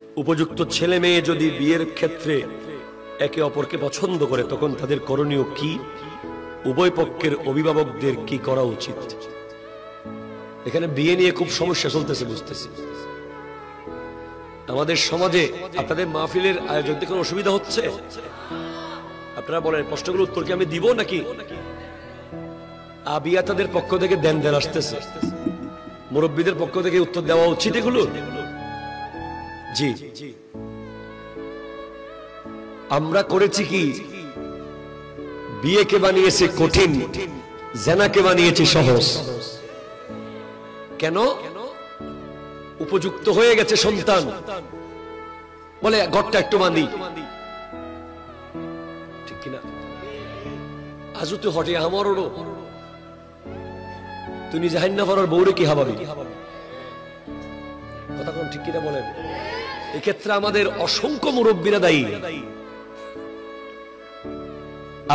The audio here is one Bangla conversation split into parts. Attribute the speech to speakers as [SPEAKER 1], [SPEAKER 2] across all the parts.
[SPEAKER 1] উপযুক্ত ছেলে মেয়ে যদি বিয়ের ক্ষেত্রে একে অপরকে পছন্দ করে তখন তাদের করণীয় কি, উভয় পক্ষের অভিভাবকদের কি করা উচিত? এখানে বিয়ে নিয়ে খুব সমস্যা চলতেছে বুঝতেছি। আমাদের সমাজে আপনাদের মাহফিলের আয়োজকদের কোনো অসুবিধা হচ্ছে? আপনারা বলেন, প্রশ্নগুলোর উত্তর কি আমি দিব নাকি? আবিয়াতাদের পক্ষ থেকে দেন আসতেছে, মুরব্বীদের পক্ষ থেকে উত্তর দেওয়া উচিত এগুলো। জি, আমরা করেছি কি, বিয়েকে বানিয়েছে কঠিন, জেনাকে বানিয়েছে সহজ। কেন? উপযুক্ত হয়ে গেছে সন্তান, বলে ঘরটা একটু বাঁধি, ঠিক কিনা? আজও তো হটে আমারও, তুমি জাহান না পারার বউরে কি হাবাবি? কথা কোন ঠিক কিনা বলেন? এক্ষেত্রে আমাদের অসংখ্য মুরব্বীরা দায়ী।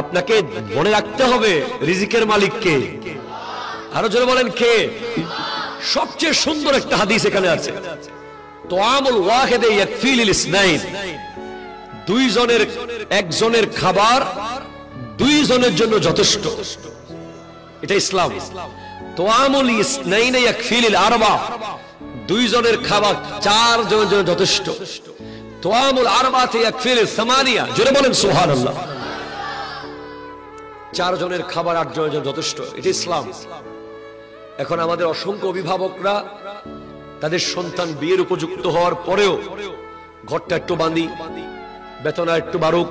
[SPEAKER 1] আপনাকে মনে রাখতে হবে রিজিকের মালিক কে। আরো জোরে বলেন কে? সবচেয়ে সুন্দর একটা হাদিস এখানে আছে, তোয়ামুল ওয়াহিদে ইয়াকফি লিল ইসনাইন, দুইজনের একজনের খাবার দুইজনের জন্য যথেষ্ট। এটা ইসলাম। তোয়ামুল ইসনাইন ইয়াকফি লিল আরবা, দুইজনের খাবার চারজনের জন্য যথেষ্ট। তোয়ামুল আরবাতে ইয়াকফি লিল সামানিয়া, জোরে বলেন সুবহানাল্লাহ। চারজনের খাবার আটজনের জন্য যথেষ্ট, এটা ইসলাম। এখন আমাদের অসংখ্য অভিভাবকরা তাদের সন্তান বিয়ের উপযুক্ত হওয়ার পরেও ঘরটা একটু বাঁধি, বেতন একটু বাড়ুক,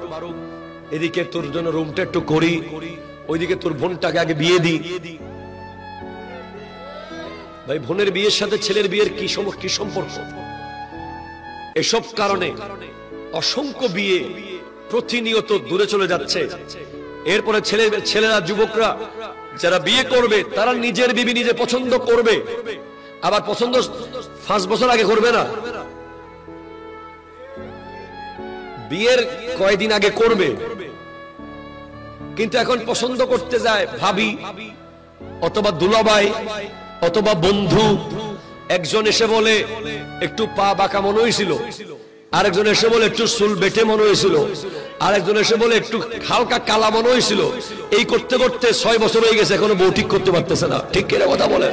[SPEAKER 1] এদিকে তোর জন্য রুমটা একটু করি, ওইদিকে তোর বোনটাকে আগে বিয়ে দিই। ভাই, বোনের বিয়ের সাথে ছেলের বিয়ের কি সম্পর্ক? এসব কারণে অসংখ্য বিয়ে প্রতিনিয়ত দূরে চলে যাচ্ছে। এরপরে ছেলেরা, যুবকরা যারা বিয়ে করবে তারা নিজের বিবি নিজে পছন্দ করবে, আবার পছন্দ 5 বছর আগে করবে না, বিয়ের কয়েকদিন আগে করবে। কিন্তু এখন পছন্দ করতে যায় ভাবি অথবা দুলাভাই অথবা বন্ধু। একজন এসে বলে একটু পা বাঁকা মনে হয়েছিল, আরেকজন এসে বলে একটু চুল বেটে মনে হয়েছিল, আরেকজন এসে বলে একটু হালকা কালা মনে হয়েছিল। এই করতে করতে 6 বছর হয়ে গেছে, এখনো বউ ঠিক করতে পারতেছে না। ঠিক কিনা কথা বলেন?